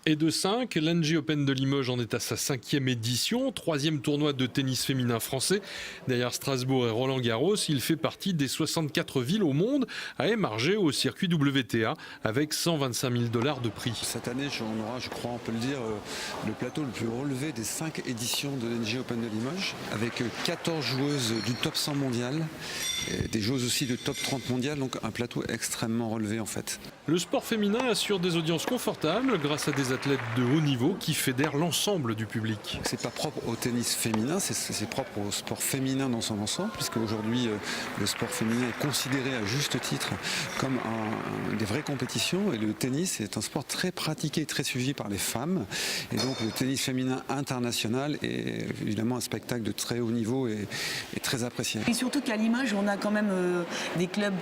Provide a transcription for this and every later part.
Et de 5, l'Engie Open de Limoges en est à sa 5e édition, 3e tournoi de tennis féminin français. Derrière Strasbourg et Roland-Garros, il fait partie des 64 villes au monde à émarger au circuit WTA avec 125 000 $ de prix. Cette année, on aura, je crois, on peut le dire, le plateau le plus relevé des 5 éditions de l'Engie Open de Limoges, avec 14 joueuses du top 100 mondial, et des joueuses aussi du top 30 mondial, donc un plateau extrêmement relevé en fait. Le sport féminin assure des audiences confortables grâce à des athlètes de haut niveau qui fédèrent l'ensemble du public. C'est pas propre au tennis féminin, c'est propre au sport féminin dans son ensemble, puisque aujourd'hui le sport féminin est considéré à juste titre comme des vraies compétitions, et le tennis est un sport très pratiqué, très suivi par les femmes, et donc le tennis féminin international est évidemment un spectacle de très haut niveau et très apprécié. Et surtout qu'à Limoges, on a quand même des clubs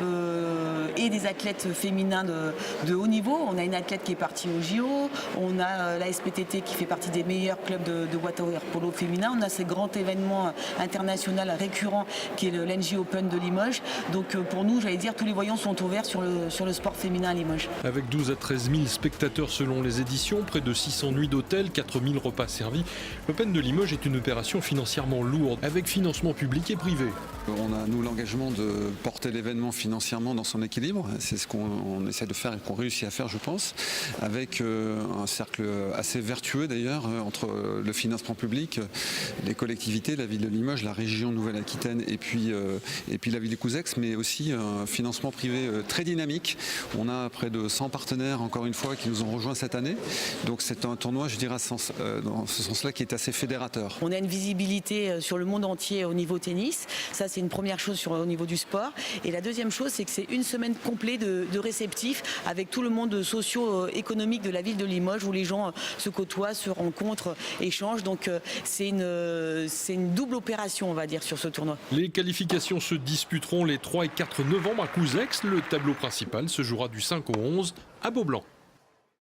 et des athlètes féminins de haut niveau. On a une athlète qui est partie au JO, on a la SPTT qui fait partie des meilleurs clubs de water polo féminin, on a ces grands événements internationaux récurrents qui est le l'Engie Open de Limoges. Donc pour nous, j'allais dire, tous les voyants sont ouverts sur le sport féminin à Limoges. Avec 12 à 13 000 spectateurs selon les éditions, près de 600 nuits d'hôtel, 4 000 repas servis, l'Open de Limoges est une opération financièrement lourde, avec financement public et privé. On a, nous, l'engagement de porter l'événement financièrement dans son équilibre. C'est ce qu'on essaie de faire et qu'on réussit à faire, je pense, avec un cercle assez vertueux d'ailleurs entre le financement public, les collectivités, la ville de Limoges, la région Nouvelle-Aquitaine et puis la ville de Couzex, mais aussi un financement privé très dynamique. On a près de 100 partenaires, encore une fois, qui nous ont rejoints cette année. Donc c'est un tournoi, je dirais, dans ce sens-là, qui est assez fédérateur. On a une visibilité sur le monde entier au niveau tennis. Ça, c'est une première chose au niveau du sport. Et la deuxième chose, c'est que c'est une semaine complète de réceptifs avec tout le monde socio-économique de la ville de Limoges où les gens se côtoient, se rencontrent, échangent. Donc c'est une double opération, on va dire, sur ce tournoi. Les qualifications se disputeront les 3 et 4 novembre à Couzex. Le tableau principal se jouera du 5 au 11 à Beaublanc.